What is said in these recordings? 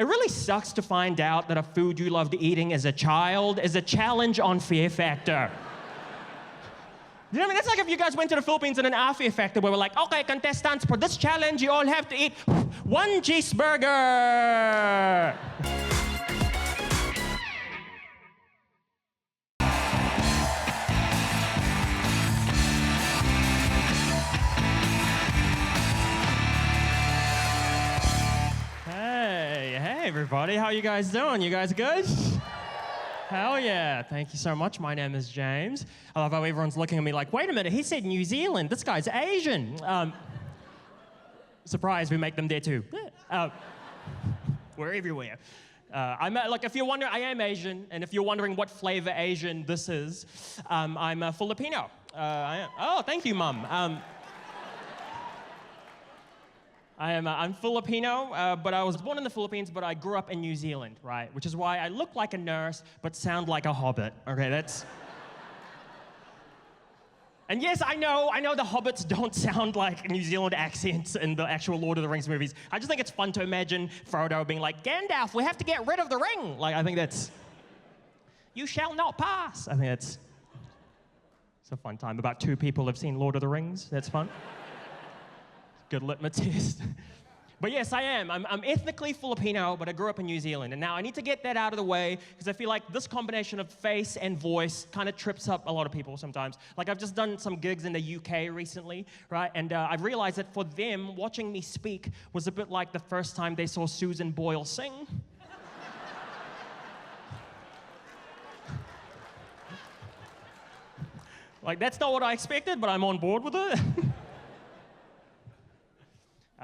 It really sucks to find out that a food you loved eating as a child is a challenge on Fear Factor. You know what I mean? That's like if you guys went to the Philippines in an Fear Factor where we're like, okay, contestants, for this challenge, you all have to eat one cheeseburger. Hey everybody, how you guys doing? You guys good? Hell yeah, thank you so much. My name is James. I love how everyone's looking at me like, wait a minute, he said New Zealand. This guy's Asian. Surprise, we make them there too. We're everywhere. If you're wondering, I am Asian, and if you're wondering what flavor Asian this is, I'm a Filipino. Oh, thank you, Mum. I'm Filipino, but I was born in the Philippines, but I grew up in New Zealand, right? Which is why I look like a nurse, but sound like a hobbit. Okay, that's... And yes, I know the hobbits don't sound like New Zealand accents in the actual Lord of the Rings movies. I just think it's fun to imagine Frodo being like, Gandalf, we have to get rid of the ring. Like, I think that's... You shall not pass. I think it's a fun time. About 2 people have seen Lord of the Rings. That's fun. Good litmus test. But yes, I am. I'm ethnically Filipino, but I grew up in New Zealand. And now I need to get that out of the way because I feel like this combination of face and voice kind of trips up a lot of people sometimes. Like I've just done some gigs in the UK recently, right? And I've realized that for them, watching me speak was a bit like the first time they saw Susan Boyle sing. Like that's not what I expected, but I'm on board with it.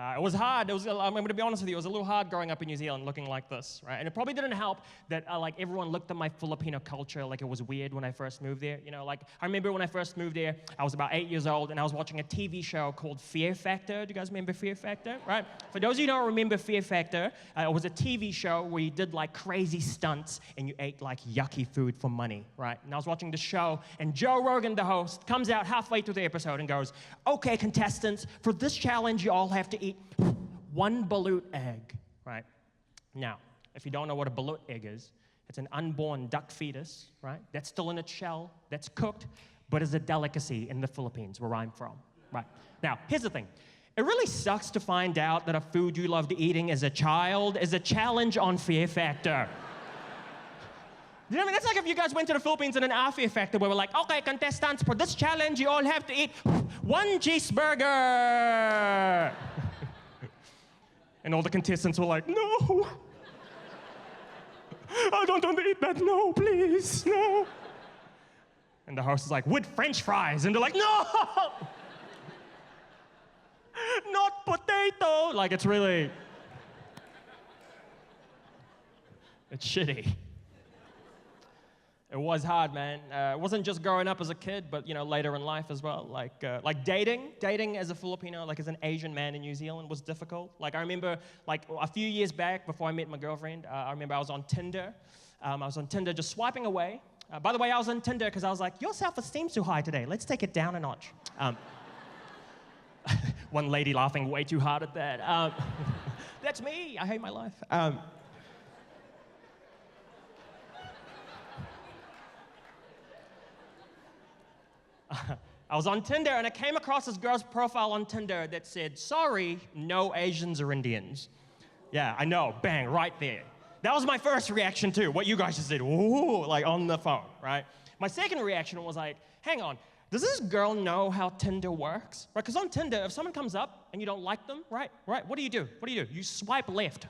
It was hard. I'm going to be honest with you. It was a little hard growing up in New Zealand looking like this, right? And it probably didn't help that everyone looked at my Filipino culture like it was weird when I first moved there. You know, like I remember when I first moved there, I was about 8 years old, and I was watching a TV show called Fear Factor. Do you guys remember Fear Factor? Right? For those of you who don't remember Fear Factor, it was a TV show where you did like crazy stunts and you ate like yucky food for money, right? And I was watching the show, and Joe Rogan, the host, comes out halfway through the episode and goes, "Okay, contestants, for this challenge, you all have to eat 1 balut egg," right? Now, if you don't know what a balut egg is, it's an unborn duck fetus, right? That's still in its shell, that's cooked, but is a delicacy in the Philippines, where I'm from, right? Now, here's the thing. It really sucks to find out that a food you loved eating as a child is a challenge on Fear Factor. You know what I mean? That's like if you guys went to the Philippines in an Fear Factor where we're like, okay, contestants, for this challenge, you all have to eat 1 cheeseburger. And all the contestants were like, no. I don't want to eat that, no, please, no. And the host is like, with French fries. And they're like, no. Not potato. Like, it's really, it's shitty. It was hard, man. It wasn't just growing up as a kid, but later in life as well. Like dating as a Filipino, like as an Asian man in New Zealand, was difficult. Like I remember, like a few years back, before I met my girlfriend, I remember I was on Tinder. I was on Tinder just swiping away. By the way, I was on Tinder because I was like, your self-esteem's too high today. Let's take it down a notch. One lady laughing way too hard at that. That's me. I hate my life. I was on Tinder, and I came across this girl's profile on Tinder that said, sorry, no Asians or Indians. Yeah, I know, bang, right there. That was my first reaction too, what you guys just did, ooh, like on the phone, right? My second reaction was like, hang on, does this girl know how Tinder works? Right, because on Tinder, if someone comes up and you don't like them, right, what do you do? What do you do? You swipe left,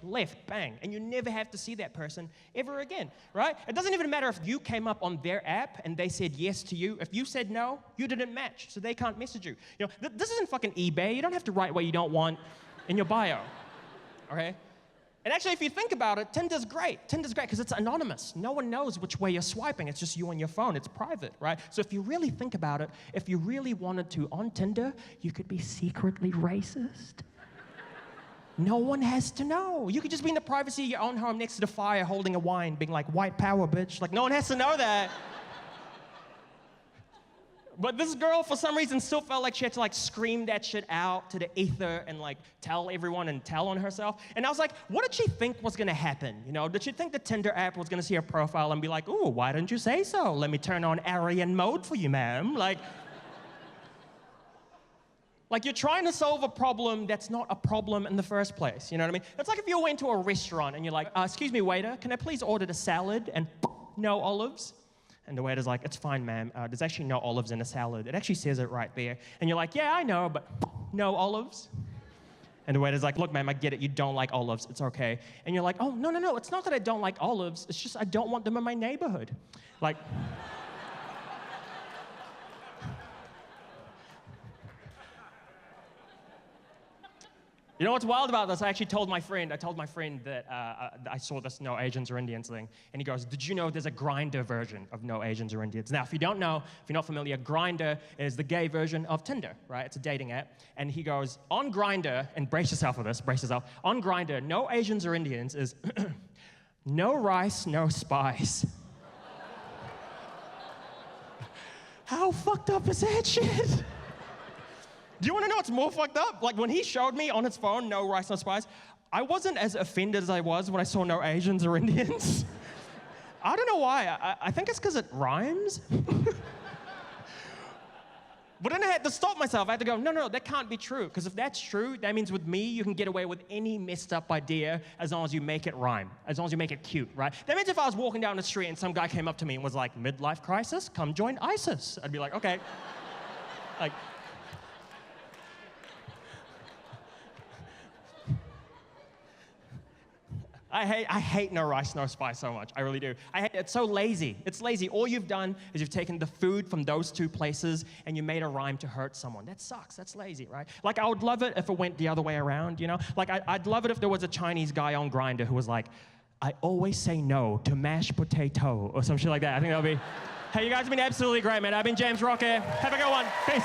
bang, and you never have to see that person ever again, right? It doesn't even matter if you came up on their app and they said yes to you. If you said no, you didn't match, so they can't message you. This isn't fucking eBay. You don't have to write what you don't want in your bio, okay? And actually, if you think about it, Tinder's great. Tinder's great because it's anonymous. No one knows which way you're swiping. It's just you on your phone. It's private, right? So if you really think about it, if you really wanted to, on Tinder, you could be secretly racist. No one has to know. You could just be in the privacy of your own home next to the fire holding a wine, being like, white power, bitch. Like, no one has to know that. But this girl, for some reason, still felt like she had to like scream that shit out to the ether and like tell everyone and tell on herself. And I was like, what did she think was gonna happen? You know, did she think the Tinder app was gonna see her profile and be like, ooh, why didn't you say so? Let me turn on Aryan mode for you, ma'am. Like you're trying to solve a problem that's not a problem in the first place. You know what I mean? It's like if you went to a restaurant and you're like, excuse me, waiter, can I please order the salad and no olives? And the waiter's like, it's fine, ma'am. There's actually no olives in the salad. It actually says it right there. And you're like, yeah, I know, but no olives. And the waiter's like, look, ma'am, I get it. You don't like olives. It's okay. And you're like, oh, no. It's not that I don't like olives. It's just I don't want them in my neighborhood. Like... You know what's wild about this? I actually told my friend that I saw this no Asians or Indians thing, and he goes, did you know there's a Grindr version of no Asians or Indians? Now, if you don't know, if you're not familiar, Grindr is the gay version of Tinder, right? It's a dating app. And he goes, on Grindr, and brace yourself for this, brace yourself, on Grindr, no Asians or Indians is no rice, no spice. How fucked up is that shit? Do you want to know what's more fucked up? Like, when he showed me on his phone, no rice, no spice, I wasn't as offended as I was when I saw no Asians or Indians. I don't know why. I think it's because it rhymes. But then I had to stop myself. I had to go, no, that can't be true. Because if that's true, that means with me, you can get away with any messed up idea as long as you make it rhyme, as long as you make it cute, right? That means if I was walking down the street and some guy came up to me and was like, midlife crisis, come join ISIS. I'd be like, okay. Like... I hate no rice, no spice so much. I really do. It's so lazy. It's lazy. All you've done is you've taken the food from those two places and you made a rhyme to hurt someone. That sucks. That's lazy, right? Like, I would love it if it went the other way around, you know? Like, I'd love it if there was a Chinese guy on Grindr who was like, I always say no to mashed potato or some shit like that. I think that would be... Hey, you guys have been absolutely great, man. I've been James Roque. Have a good one. Peace.